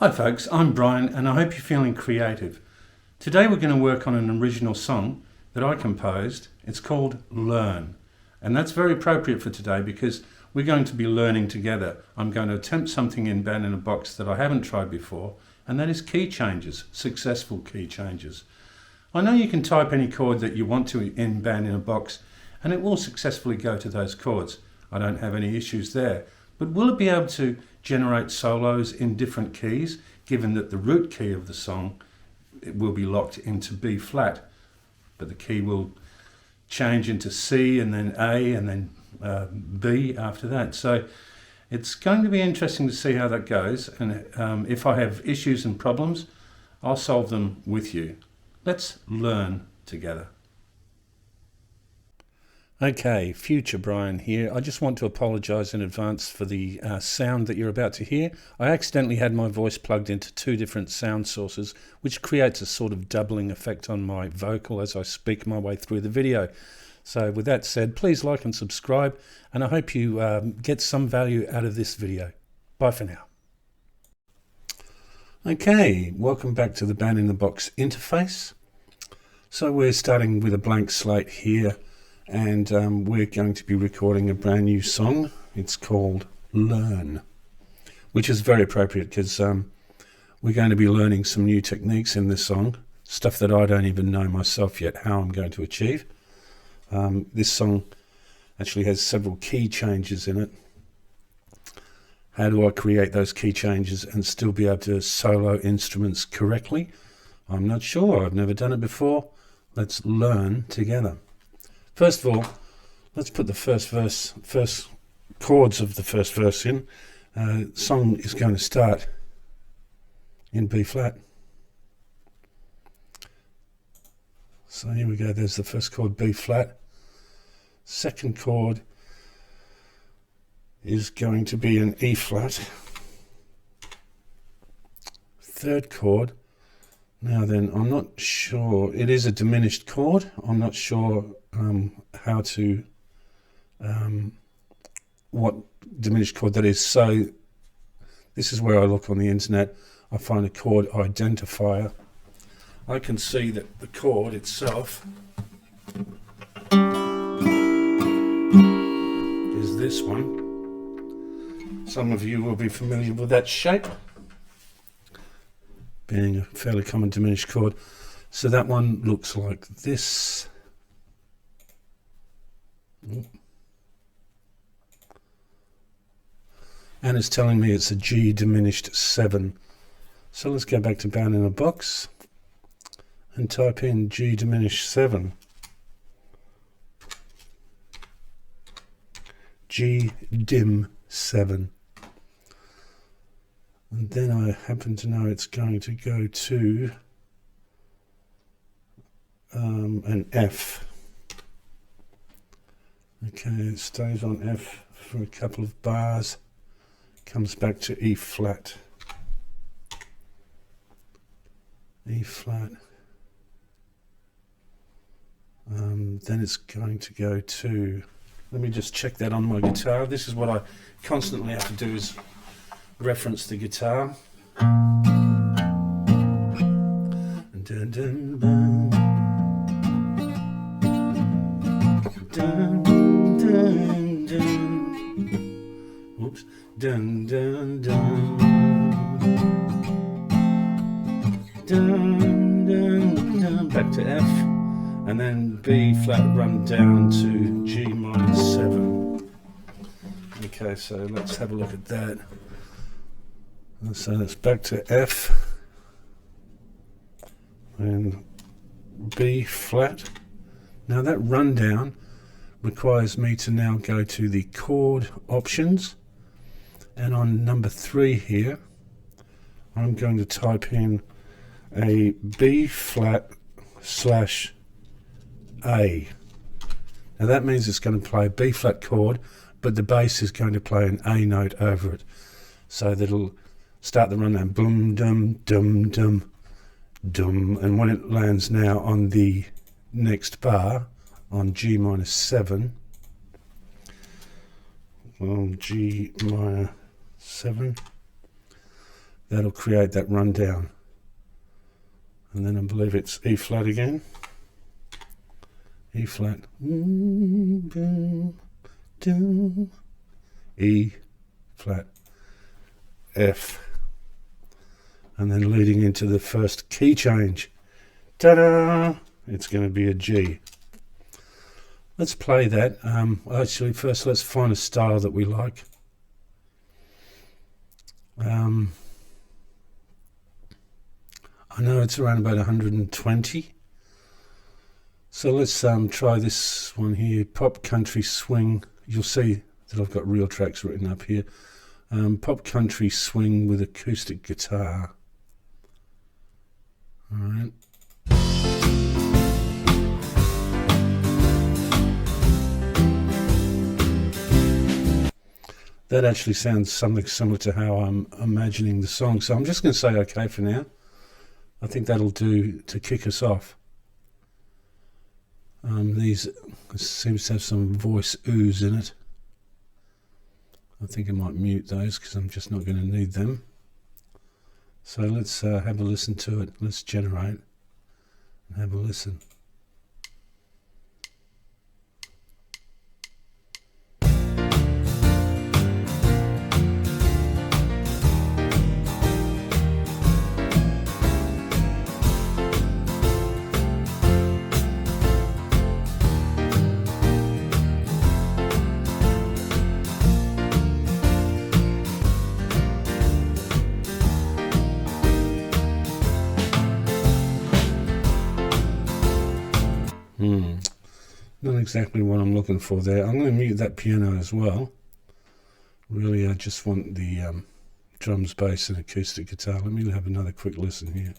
Hi folks, I'm Brian and I hope you're feeling creative. Today we're going to work on an original song that I composed. It's called Learn, and that's very appropriate for today because we're going to be learning together. I'm going to attempt something in Band in a Box that I haven't tried before, and that is key changes, successful key changes. I know you can type any chord that you want to in Band in a Box and it will successfully go to those chords. I don't have any issues there. But will it be able to generate solos in different keys, given that the root key of the song it will be locked into B flat, but the key will change into C and then A and then B after that. So it's going to be interesting to see how that goes, and if I have issues and problems, I'll solve them with you. Let's learn together. Okay, future Brian here. I just want to apologise in advance for the sound that you're about to hear. I accidentally had my voice plugged into two different sound sources, which creates a sort of doubling effect on my vocal as I speak my way through the video. So with that said, please like and subscribe, and I hope you get some value out of this video. Bye for now. Okay, welcome back to the Band in a Box interface. So we're starting with a blank slate here. And we're going to be recording a brand new song. It's called Learn, which is very appropriate because we're going to be learning some new techniques in this song, stuff that I don't even know myself yet how I'm going to achieve. This song actually has several key changes in it. How do I create those key changes and still be able to solo instruments correctly? I'm not sure. I've never done it before. Let's learn together. First of all, let's put the first chords of the first verse in. The song is going to start in B flat. So here we go, there's the first chord, B flat. Second chord is going to be an E flat. Third chord, now then, I'm not sure, it is a diminished chord. I'm not sure how to, what diminished chord that is. So this is where I look on the internet. I find a chord identifier. I can see that the chord itself is this one. Some of you will be familiar with that shape, being a fairly common diminished chord. So that one looks like this. And it's telling me it's a G diminished 7. So let's go back to Band in a Box and type in G diminished 7. G dim 7. And then I happen to know it's going to go to an F. Okay, it stays on F for a couple of bars, comes back to E flat. E flat. Then it's going to go to, let me just check that on my guitar. This is what I constantly have to do, is reference the guitar. Dun, dun, dun. Dun, dun, dun. Oops. Dun, dun, dun. Dun, dun, dun. Back to F, and then B flat run down to G minus 7. Okay, so let's have a look at that. So that's back to F and B flat. Now that rundown requires me to now go to the chord options, and on number 3 here I'm going to type in a B flat slash A. Now that means it's going to play a B flat chord, but the bass is going to play an A note over it, so that it'll start the rundown, boom, dum, dum, dum, dum, and when it lands now on the next bar, on G minus 7, on G minor 7, that'll create that rundown. And then I believe it's E flat again. E flat. E flat. F. And then leading into the first key change. Ta-da! It's going to be a G. Let's play that. Actually, first let's find a style that we like. I know it's around about 120. So let's try this one here. Pop country swing. You'll see that I've got real tracks written up here. Pop country swing with acoustic guitar. Alright. That actually sounds something similar to how I'm imagining the song. So I'm just going to say okay for now. I think that'll do to kick us off. These seems to have some voice ooze in it. I think I might mute those because I'm just not going to need them. So let's have a listen to it. Let's generate and have a listen. Not exactly what I'm looking for there. I'm going to mute that piano as well. Really, I just want the drums, bass and acoustic guitar. Let me have another quick listen here.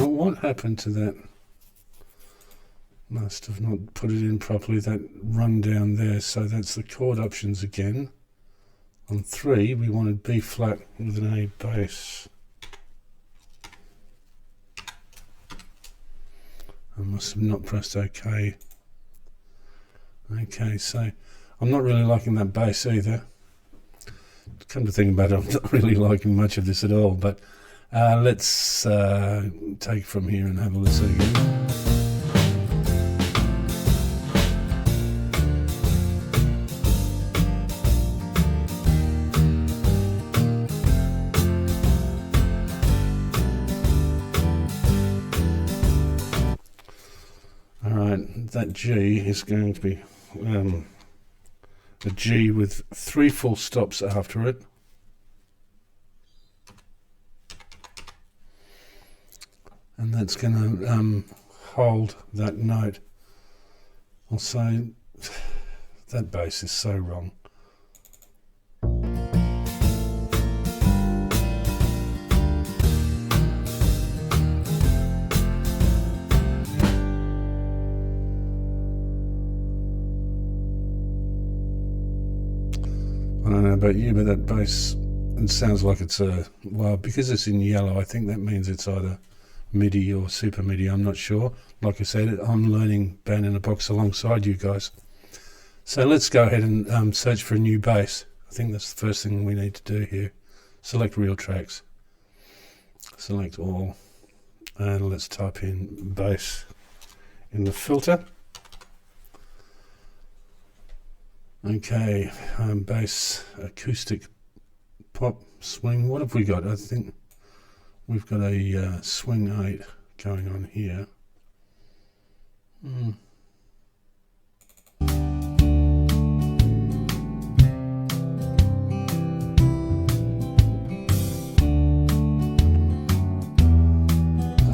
What happened to that? Must have not put it in properly, that rundown there. So that's the chord options again. On 3 we wanted B flat with an A bass. I must have not pressed OK. Okay, so I'm not really liking that bass either. Come to think about it, I'm not really liking much of this at all, but let's take from here and have a listen again. Alright, that G is going to be a G with 3 full stops after it. And that's going to hold that note. I'll say that bass is so wrong. I don't know about you, but that bass, it sounds like it's well, because it's in yellow, I think that means it's either MIDI or super MIDI, I'm not sure. Like I said, I'm learning Band in a Box alongside you guys. So let's go ahead and search for a new bass. I think that's the first thing we need to do here. Select real tracks. Select all. And let's type in bass in the filter. Okay, bass, acoustic, pop, swing. What have we got? I think we've got a swing 8 going on here.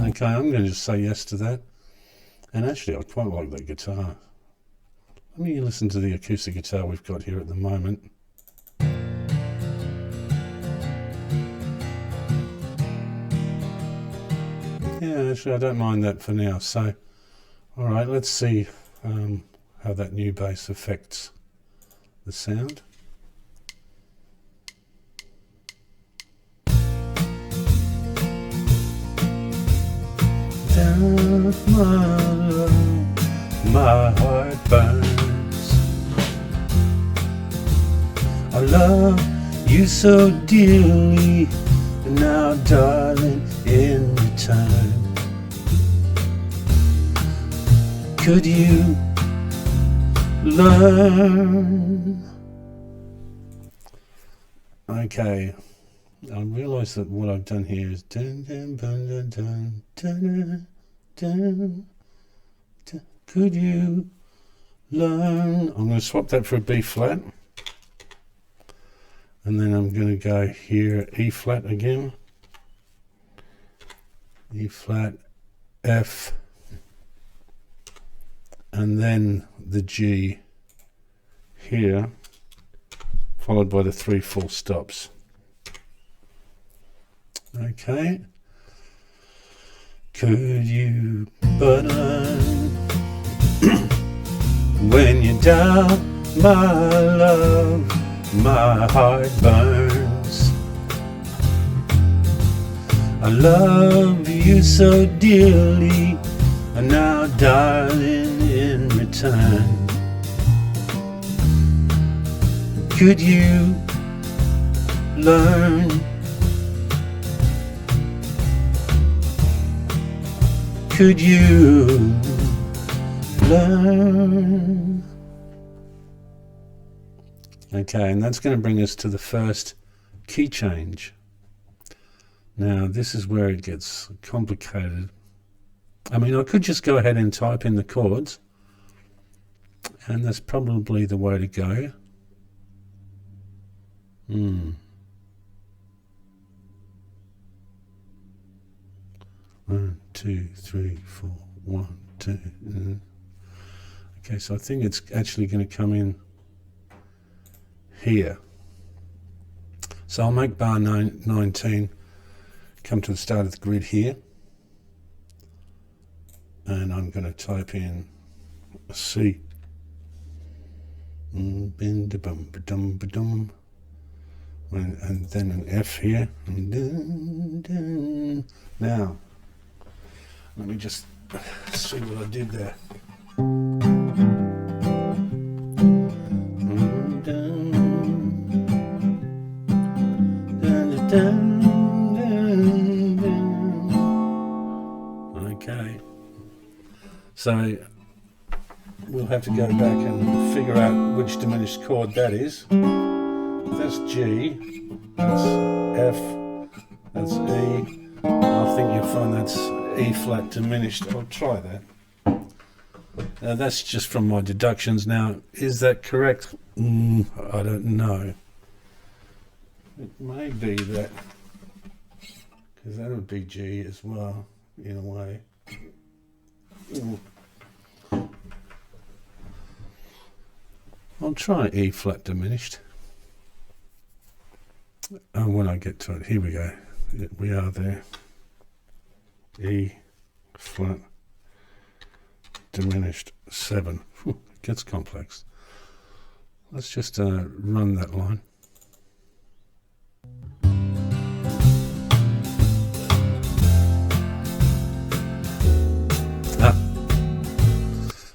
Okay, I'm going to just say yes to that. And actually, I quite like that guitar. Let me listen to the acoustic guitar we've got here at the moment. Yeah, actually I don't mind that for now. So, alright, let's see how that new bass affects the sound. love, my heart burns. I love you so dearly, and now, darling, in return, could you learn? Okay, I realise that what I've done here is dun, dun, dun, dun, dun, dun, dun, dun. Could you learn? I'm going to swap that for a B flat, and then I'm going to go here, E flat again, E flat, F, and then the G here, followed by the 3 full stops. Okay. Could you burn when you're down, my love, my heart burns. I love you so dearly, and now, darling, in return, could you learn? Could you learn? Okay, and that's going to bring us to the first key change. Now, this is where it gets complicated. I mean, I could just go ahead and type in the chords, and that's probably the way to go. 1, 2, 3, 4, 1, 2. Okay, so I think it's actually going to come in here. So I'll make bar 19 come to the start of the grid here, and I'm going to type in a C, and then an F here. Now, let me just see what I did there. Okay, so we'll have to go back and figure out which diminished chord that is. That's G, that's F, that's E. I think you'll find that's E flat diminished. I'll try that. That's just from my deductions. Now, is that correct? I don't know. It may be that, because that would be G as well, in a way. I'll try E flat diminished. And when I get to it, here we go. We are there. E flat diminished 7. It gets complex. Let's just run that line.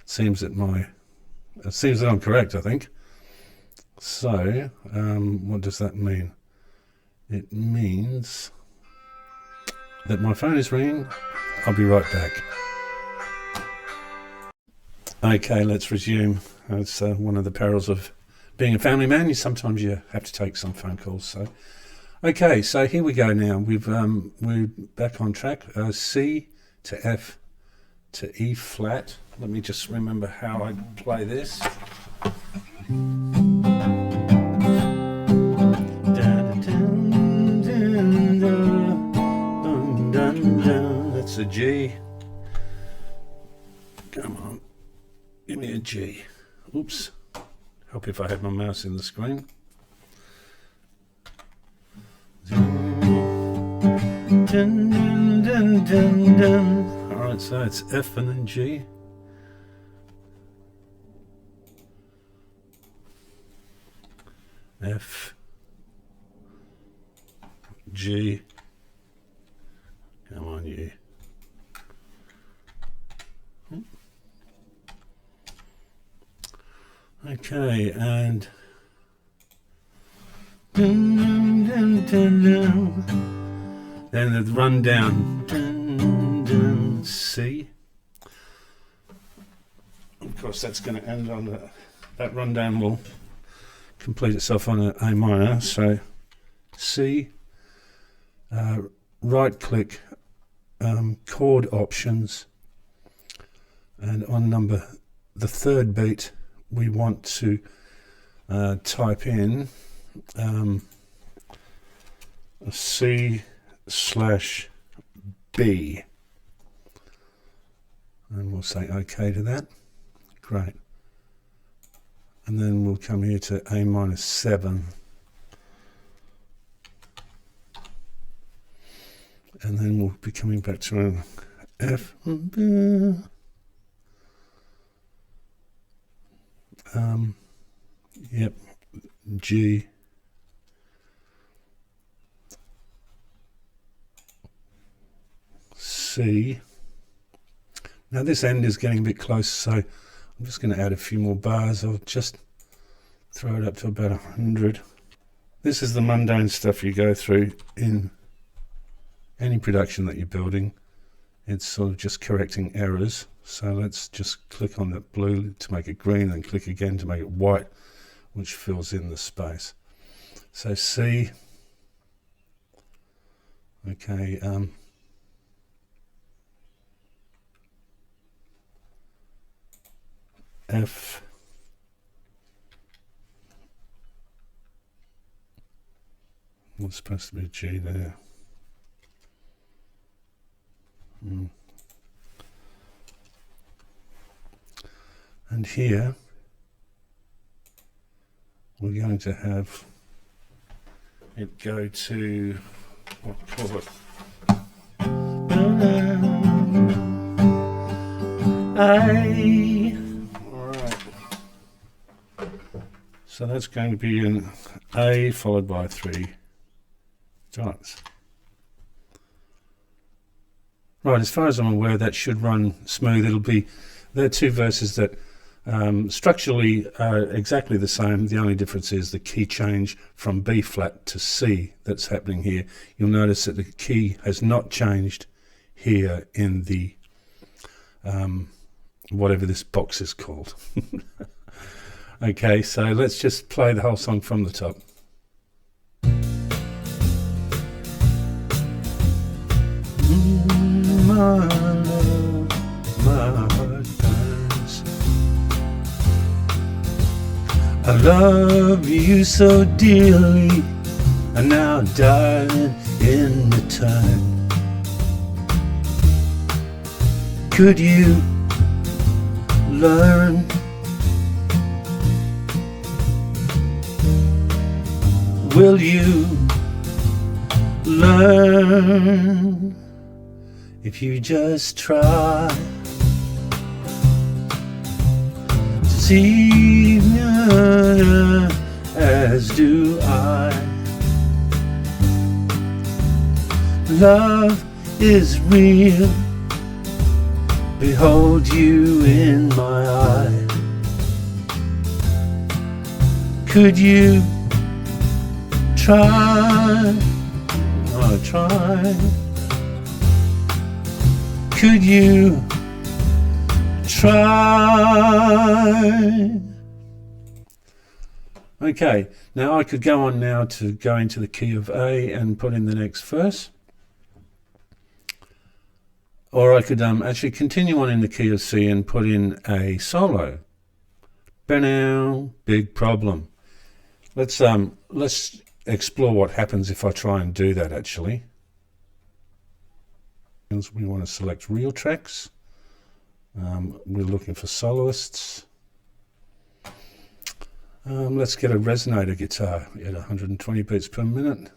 Seems that I'm correct, I think. So, what does that mean? It means that my phone is ringing. I'll be right back. Okay, let's resume. It's one of the perils of being a family man. Sometimes you have to take some phone calls. So, okay, so here we go now. We're back on track. C to F to E flat. Let me just remember how I play this. That's a G. Come on, give me a G. Oops. Help if I had my mouse in the screen. Alright, so it's F and then G. F, G, come on you. Okay, and dun, dun, dun, dun. Then the rundown, dun, dun, C. Of course, that's going to end on that rundown will complete itself on an A minor. So C, right click, chord options, and on the third beat, we want to type in C/B, and we'll say OK to that. Great. And then we'll come here to A minus 7. And then we'll be coming back to an F. Yep, G. C. Now this end is getting a bit close, so I'm just going to add a few more bars. I'll just throw it up to about 100. This is the mundane stuff you go through in any production that you're building. It's sort of just correcting errors. So let's just click on that blue to make it green, and click again to make it white, which fills in the space. So C. Okay. F. What's supposed to be a G there? And here we're going to have it go to what call it A. Alright. So that's going to be an A followed by 3 dots. Right, as far as I'm aware, that should run smooth. It'll be, there are two verses that structurally are exactly the same. The only difference is the key change from B flat to C that's happening here. You'll notice that the key has not changed here in the whatever this box is called. Okay, so let's just play the whole song from the top. My love, my heart burns. I love you so dearly, and now darling, in return, could you learn? Will you learn? If you just try to see me as do I. Love is real. Behold you in my eye. Could you try? Oh, try. Could you try? Okay, now I could go on now to go into the key of A and put in the next verse. Or I could actually continue on in the key of C and put in a solo. Ba-now, big problem. Let's explore what happens if I try and do that actually. We want to select real tracks. We're looking for soloists. Let's get a resonator guitar at 120 beats per minute.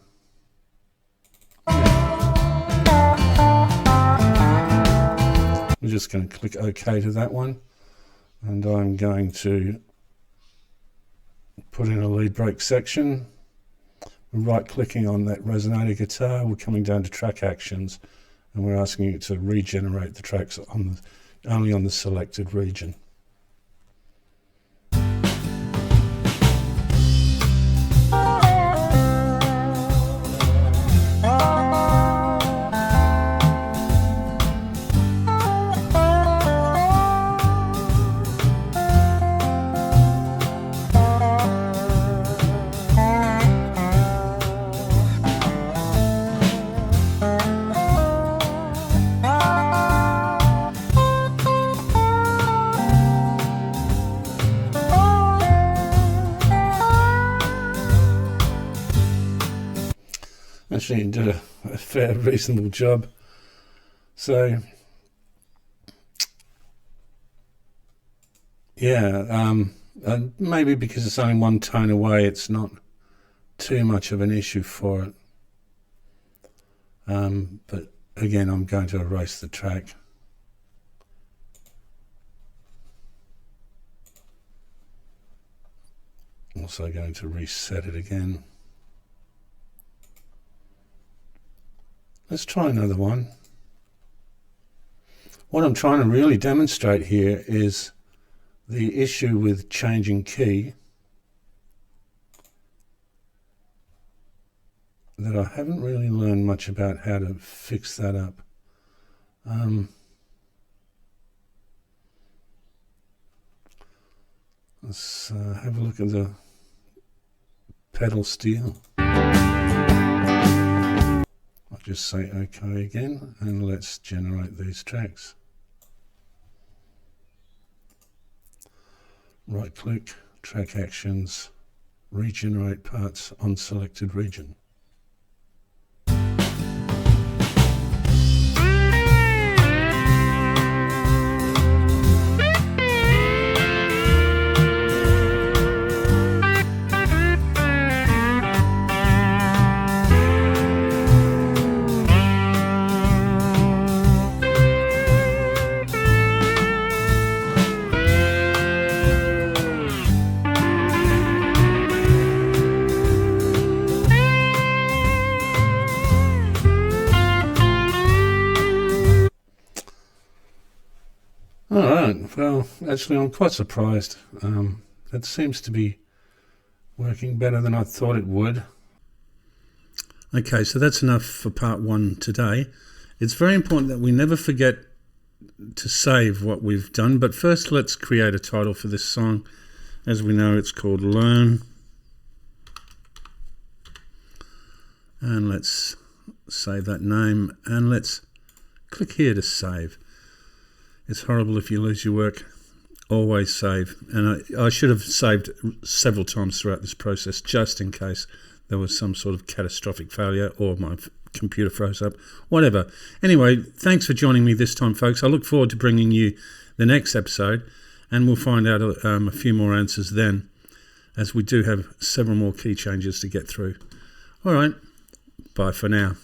We're just going to click OK to that one, and I'm going to put in a lead break section. We're right clicking on that resonator guitar. We're coming down to track actions, and we're asking it to regenerate the tracks only on the selected region. Actually, he did a fair, reasonable job. So, yeah, and maybe because it's only one tone away, it's not too much of an issue for it. But again, I'm going to erase the track. Also going to reset it again. Let's try another one. What I'm trying to really demonstrate here is the issue with changing key that I haven't really learned much about how to fix that up. Let's have a look at the pedal steel. I'll just say OK again, and let's generate these tracks. Right click, track actions, regenerate parts on selected region. Alright, well, actually I'm quite surprised. That seems to be working better than I thought it would. Okay, so that's enough for part one today. It's very important that we never forget to save what we've done, but first let's create a title for this song. As we know, it's called Learn. And let's save that name, and let's click here to save. It's horrible if you lose your work. Always save. And I should have saved several times throughout this process, just in case there was some sort of catastrophic failure or my computer froze up, whatever. Anyway, thanks for joining me this time, folks. I look forward to bringing you the next episode, and we'll find out a few more answers then, as we do have several more key changes to get through. All right, bye for now.